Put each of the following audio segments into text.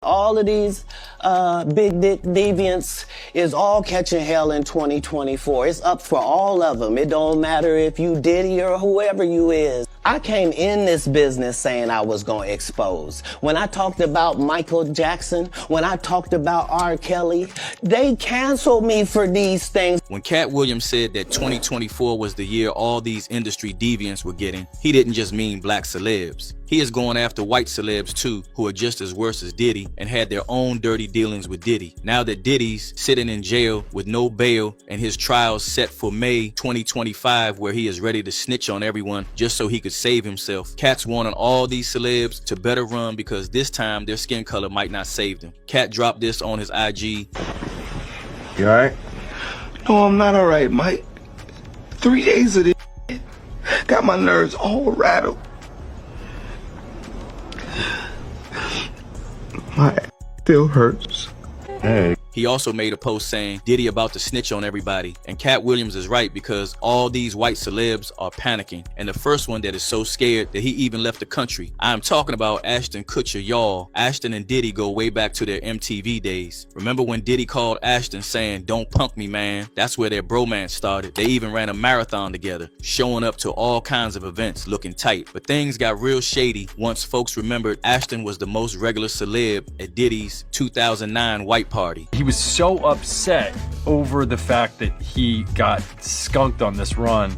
All of these big dick deviants is all catching hell in 2024. It's up for all of them. It don't matter if you Diddy or whoever you is. I came in this business saying I was going to expose. When I talked about Michael Jackson, when I talked about R. Kelly, they canceled me for these things. When Katt Williams said that 2024 was the year all these industry deviants were getting, he didn't just mean black celebs. He is going after white celebs too, who are just as worse as Diddy and had their own dirty dealings with Diddy. Now that Diddy's sitting in jail with no bail and his trial set for May 2025, where he is ready to snitch on everyone just so he could save himself, Katt's wanting all these celebs to better run because this time their skin color might not save them. Katt dropped this on his IG. You alright? No, I'm not alright, Mike. 3 days of this got my nerves all rattled. My ass still hurts. Hey. He also made a post saying Diddy about to snitch on everybody, and Katt Williams is right because all these white celebs are panicking, and the first one that is so scared that he even left the country. I'm talking about Ashton Kutcher, y'all. Ashton and Diddy go way back to their MTV days. Remember when Diddy called Ashton saying, "Don't punk me, man"? That's where their bromance started. They even ran a marathon together, showing up to all kinds of events looking tight. But things got real shady once folks remembered Ashton was the most regular celeb at Diddy's 2009 white party. He was so upset over the fact that he got skunked on this run.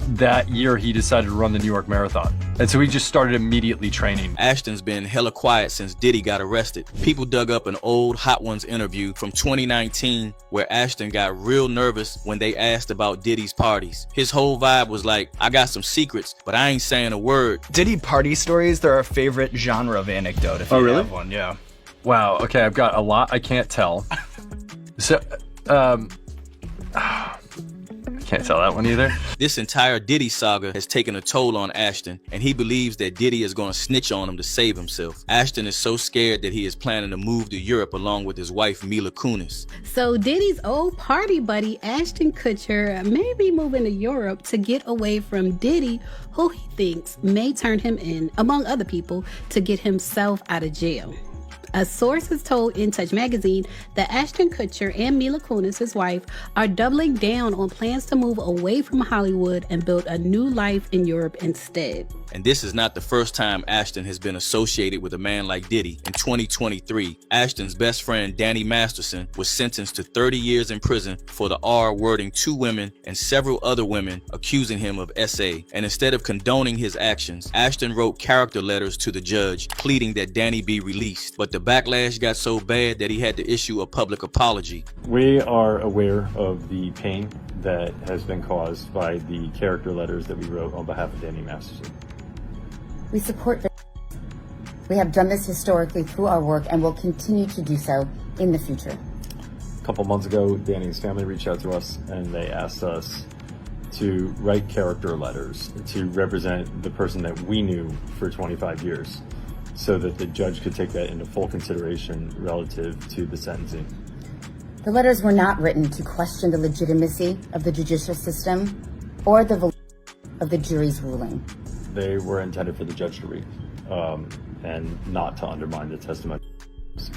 That year he decided to run the New York Marathon. And so he just started immediately training. Ashton's been hella quiet since Diddy got arrested. People dug up an old Hot Ones interview from 2019 where Ashton got real nervous when they asked about Diddy's parties. His whole vibe was like, I got some secrets, but I ain't saying a word. Diddy party stories, they're our favorite genre of anecdote if you have one, yeah. Wow, okay, I've got a lot I can't tell. So, can't tell that one either. This entire Diddy saga has taken a toll on Ashton, and he believes that Diddy is going to snitch on him to save himself. Ashton is so scared that he is planning to move to Europe along with his wife, Mila Kunis. So Diddy's old party buddy, Ashton Kutcher, may be moving to Europe to get away from Diddy, who he thinks may turn him in, among other people, to get himself out of jail. A source has told In Touch magazine that Ashton Kutcher and Mila Kunis, his wife, are doubling down on plans to move away from Hollywood and build a new life in Europe instead. And this is not the first time Ashton has been associated with a man like Diddy. In 2023, Ashton's best friend, Danny Masterson, was sentenced to 30 years in prison for the R-wording 2 women and several other women, accusing him of SA. And instead of condoning his actions, Ashton wrote character letters to the judge, pleading that Danny be released. But the backlash got so bad that he had to issue a public apology. We are aware of the pain that has been caused by the character letters that we wrote on behalf of Danny Masterson. We support this. We have done this historically through our work and will continue to do so in the future. A couple months ago, Danny's family reached out to us and they asked us to write character letters to represent the person that we knew for 25 years so that the judge could take that into full consideration relative to the sentencing. The letters were not written to question the legitimacy of the judicial system or the validity of the jury's ruling. They were intended for the judge to read and not to undermine the testimony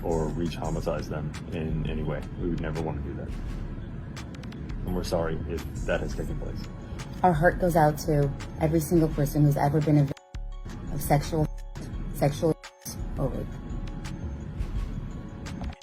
or re-traumatize them in any way. We would never want to do that. And we're sorry if that has taken place. Our heart goes out to every single person who's ever been a victim of sexual or rape.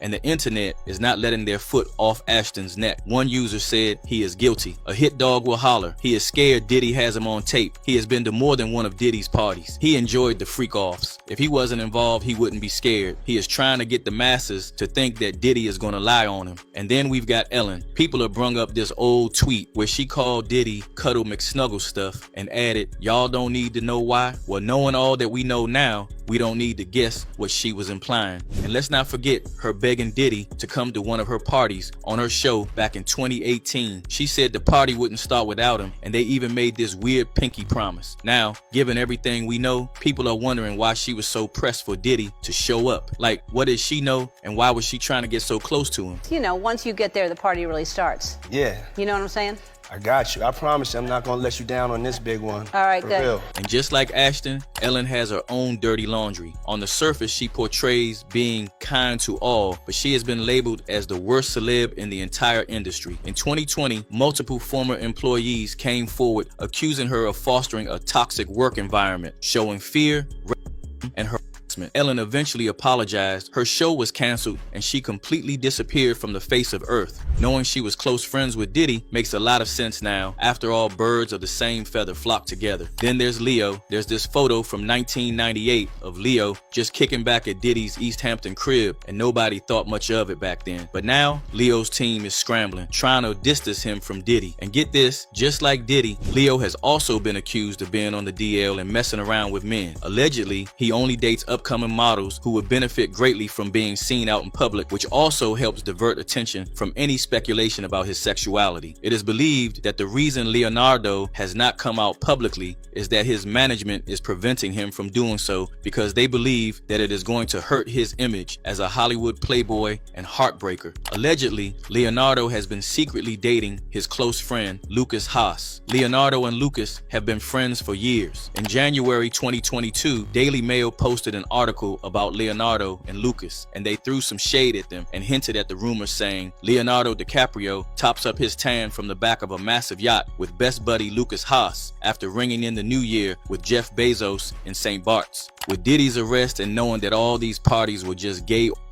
And the internet is not letting their foot off Ashton's neck. One user said he is guilty. A hit dog will holler. He is scared Diddy has him on tape. He has been to more than one of Diddy's parties. He enjoyed the freak-offs. If he wasn't involved, he wouldn't be scared. He is trying to get the masses to think that Diddy is gonna lie on him. And then we've got Ellen. People have brung up this old tweet where she called Diddy Cuddle McSnuggle stuff and added, "Y'all don't need to know why." Well, knowing all that we know now, we don't need to guess what she was implying. And let's not forget her begging Diddy to come to one of her parties on her show back in 2018. She said the party wouldn't start without him, and they even made this weird pinky promise. Now, given everything we know, people are wondering why she was so pressed for Diddy to show up. Like, what did she know, and why was she trying to get so close to him? You know, once you get there, the party really starts. Yeah. You know what I'm saying? I got you. I promise you I'm not gonna let you down on this big one. All right, For good. real. And just like Ashton, Ellen has her own dirty laundry. On the surface, she portrays being kind to all, but she has been labeled as the worst celeb in the entire industry. In 2020, multiple former employees came forward accusing her of fostering a toxic work environment, showing fear, racism, and harassment. Ellen eventually apologized. Her show was canceled and she completely disappeared from the face of earth. Knowing she was close friends with Diddy makes a lot of sense now. After all, birds of the same feather flock together. Then there's Leo. There's this photo from 1998 of Leo just kicking back at Diddy's East Hampton crib, and nobody thought much of it back then. But now, Leo's team is scrambling, trying to distance him from Diddy. And get this, just like Diddy, Leo has also been accused of being on the DL and messing around with men. Allegedly, he only dates upcoming models who would benefit greatly from being seen out in public, which also helps divert attention from any speculation about his sexuality. It is believed that the reason Leonardo has not come out publicly is that his management is preventing him from doing so because they believe that it is going to hurt his image as a Hollywood playboy and heartbreaker. Allegedly, Leonardo has been secretly dating his close friend, Lucas Haas. Leonardo and Lucas have been friends for years. In January 2022, Daily Mail posted an article about Leonardo and Lucas, and they threw some shade at them and hinted at the rumors saying Leonardo DiCaprio tops up his tan from the back of a massive yacht with best buddy Lucas Haas after ringing in the new year with Jeff Bezos in St. Bart's. With Diddy's arrest and knowing that all these parties were just gay orgies,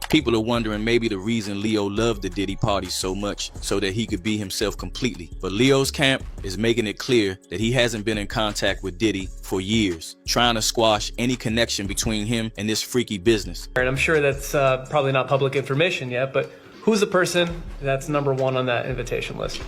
people are wondering maybe the reason Leo loved the Diddy parties so much so that he could be himself completely. But Leo's camp is making it clear that he hasn't been in contact with Diddy for years, trying to squash any connection between him and this freaky business. And I'm sure that's probably not public information yet, but who's the person that's #1 on that invitation list?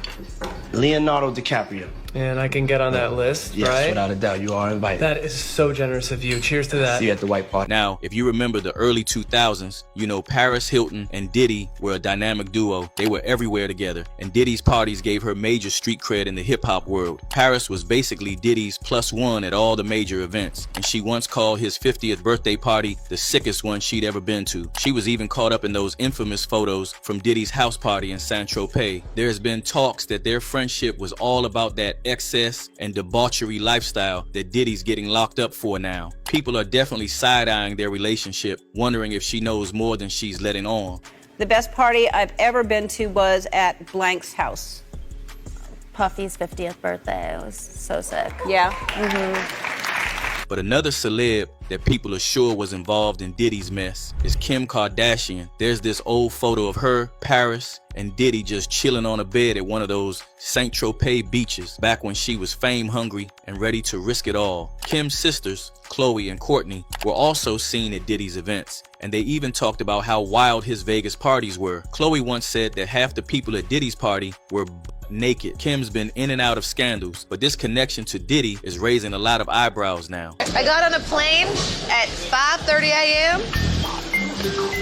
Leonardo DiCaprio. And I can get on that list, Yes, right? without a doubt, you are invited. That is so generous of you. Cheers to that. See you at the White Party. Now, if you remember the early 2000s, you know Paris Hilton and Diddy were a dynamic duo. They were everywhere together, and Diddy's parties gave her major street cred in the hip-hop world. Paris was basically Diddy's +1 at all the major events, and she once called his 50th birthday party the sickest one she'd ever been to. She was even caught up in those infamous photos from Diddy's house party in Saint-Tropez. There has been talks that their friendship was all about that excess and debauchery lifestyle that Diddy's getting locked up for now. People are definitely side-eyeing their relationship, wondering if she knows more than she's letting on. The best party I've ever been to was at Blank's house. Puffy's 50th birthday. It was so sick. Yeah. But another celeb that people are sure was involved in Diddy's mess is Kim Kardashian. There's this old photo of her, Paris, and Diddy just chilling on a bed at one of those Saint-Tropez beaches back when she was fame hungry and ready to risk it all. Kim's sisters, Khloe and Kourtney, were also seen at Diddy's events, and they even talked about how wild his Vegas parties were. Khloe once said that half the people at Diddy's party were naked. Kim's been in and out of scandals, but this connection to Diddy is raising a lot of eyebrows now. I got on a plane at 5:30 a.m.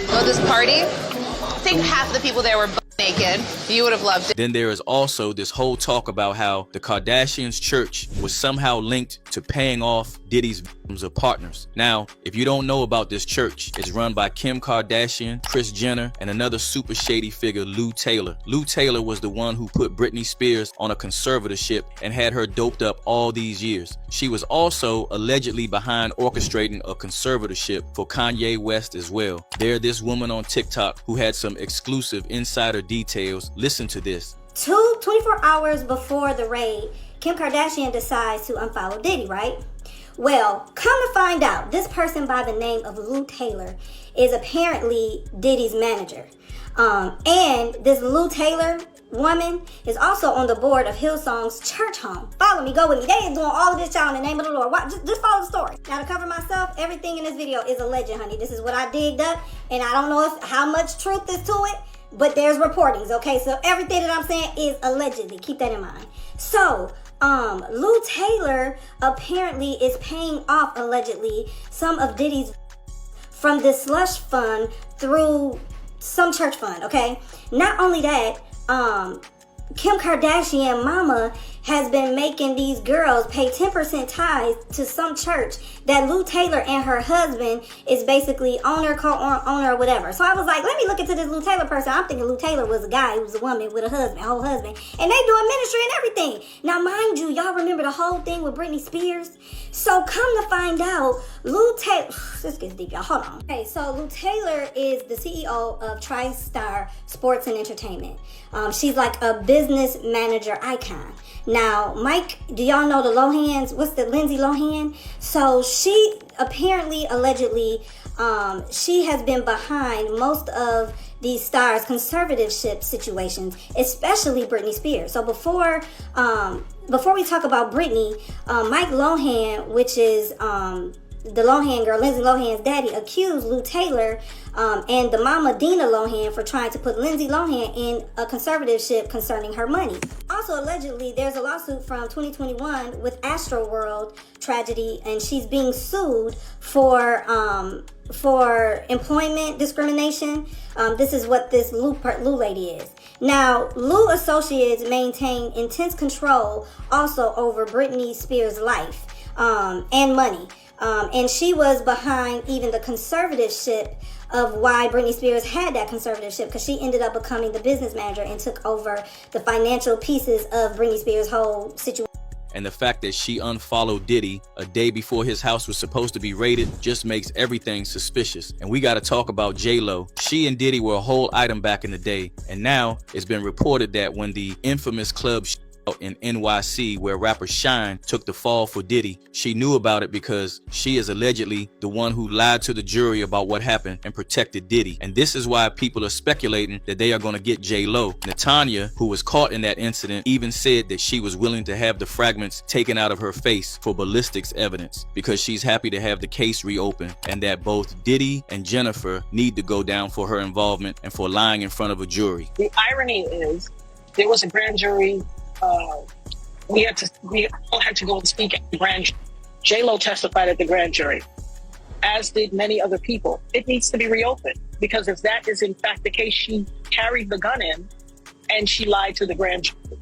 Go this party. I think half the people there were naked. You would have loved it. Then there is also this whole talk about how the Kardashians' church was somehow linked to paying off Diddy's victims of partners. Now, if you don't know about this church, it's run by Kim Kardashian, Kris Jenner, and another super shady figure, Lou Taylor. Lou Taylor was the one who put Britney Spears on a conservatorship and had her doped up all these years. She was also allegedly behind orchestrating a conservatorship for Kanye West as well. There's this woman on TikTok who had some exclusive insider details. Listen to this. 24 hours before the raid, Kim Kardashian decides to unfollow Diddy, right? Well, come to find out, this person by the name of Lou Taylor is apparently Diddy's manager. And this Lou Taylor woman is also on the board of Hillsong's church home. Follow me, go with me. They is doing all of this, y'all, in the name of the Lord. Just follow the story. Now, to cover myself, everything in this video is alleged, honey. This is what I digged up, and I don't know how much truth is to it, but there's reportings, okay? So everything that I'm saying is allegedly. Keep that in mind. So, Lou Taylor apparently is paying off, allegedly, some of Diddy's from this slush fund through some church fund, okay? Not only that, Kim Kardashian mama has been making these girls pay 10% tithes to some church that Lou Taylor and her husband is basically owner, co-owner, or whatever. So I was like, let me look into this Lou Taylor person. I'm thinking Lou Taylor was a guy who was a woman with a husband, whole husband, and they doing ministry and everything. Now, mind you, y'all remember the whole thing with Britney Spears? So come to find out, Lou Taylor, this gets deep, y'all, hold on. Okay, so Lou Taylor is the CEO of TriStar Sports and Entertainment. She's like a business manager icon. Now, Mike, do y'all know the Lohans? What's the Lindsay Lohan? So she apparently, allegedly, she has been behind most of these stars' conservatorship situations, especially Britney Spears. So before we talk about Britney, Mike Lohan, which is the Lohan girl, Lindsay Lohan's daddy, accused Lou Taylor and the mama Dina Lohan for trying to put Lindsay Lohan in a conservatorship concerning her money. Also, allegedly, there's a lawsuit from 2021 with Astroworld tragedy, and she's being sued for employment discrimination. This is what this Lou lady is. Now, Lou Associates maintain intense control also over Britney Spears' life and money. And she was behind even the conservatorship of why Britney Spears had that conservatorship, because she ended up becoming the business manager and took over the financial pieces of Britney Spears' whole situation. And the fact that she unfollowed Diddy a day before his house was supposed to be raided just makes everything suspicious. And we got to talk about J-Lo. She and Diddy were a whole item back in the day. And now it's been reported that when the infamous club in NYC where rapper Shine took the fall for Diddy, she knew about it because she is allegedly the one who lied to the jury about what happened and protected Diddy. And this is why people are speculating that they are going to get J-Lo. Natanya, who was caught in that incident, even said that she was willing to have the fragments taken out of her face for ballistics evidence because she's happy to have the case reopened, and that both Diddy and Jennifer need to go down for her involvement and for lying in front of a jury. The irony is there was a grand jury. We all had to go and speak at the grand jury. J-Lo testified at the grand jury, as did many other people. It needs to be reopened because if that is in fact the case, she carried the gun in and she lied to the grand jury.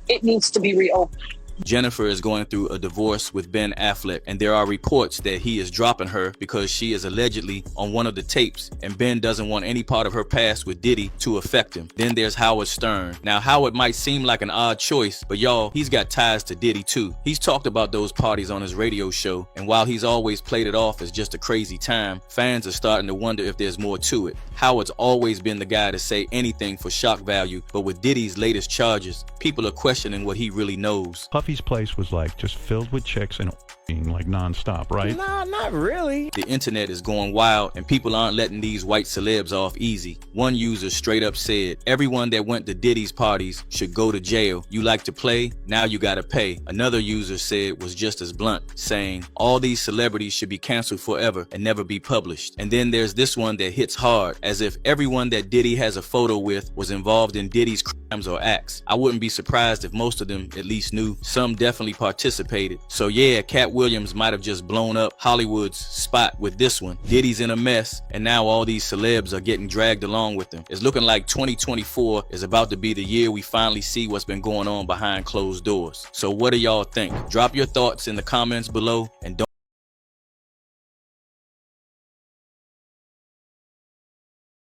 It needs to be reopened. Jennifer is going through a divorce with Ben Affleck, and there are reports that he is dropping her because she is allegedly on one of the tapes, and Ben doesn't want any part of her past with Diddy to affect him. Then there's Howard Stern. Now, Howard might seem like an odd choice, but y'all, he's got ties to Diddy too. He's talked about those parties on his radio show, and while he's always played it off as just a crazy time, fans are starting to wonder if there's more to it. Howard's always been the guy to say anything for shock value, but with Diddy's latest charges, people are questioning what he really knows. Puffy's place was like just filled with chicks and like nonstop, right? Nah, not really. The internet is going wild and people aren't letting these white celebs off easy. One user straight up said, everyone that went to Diddy's parties should go to jail. You like to play? Now you gotta pay. Another user said was just as blunt, saying all these celebrities should be canceled forever and never be published. And then there's this one that hits hard, as if everyone that Diddy has a photo with was involved in Diddy's crimes or acts. I wouldn't be surprised if most of them at least knew. Some definitely participated. So yeah, Katt Williams might have just blown up Hollywood's spot with this one. Diddy's in a mess, and now all these celebs are getting dragged along with him. It's looking like 2024 is about to be the year we finally see what's been going on behind closed doors. So what do y'all think? Drop your thoughts in the comments below, and don't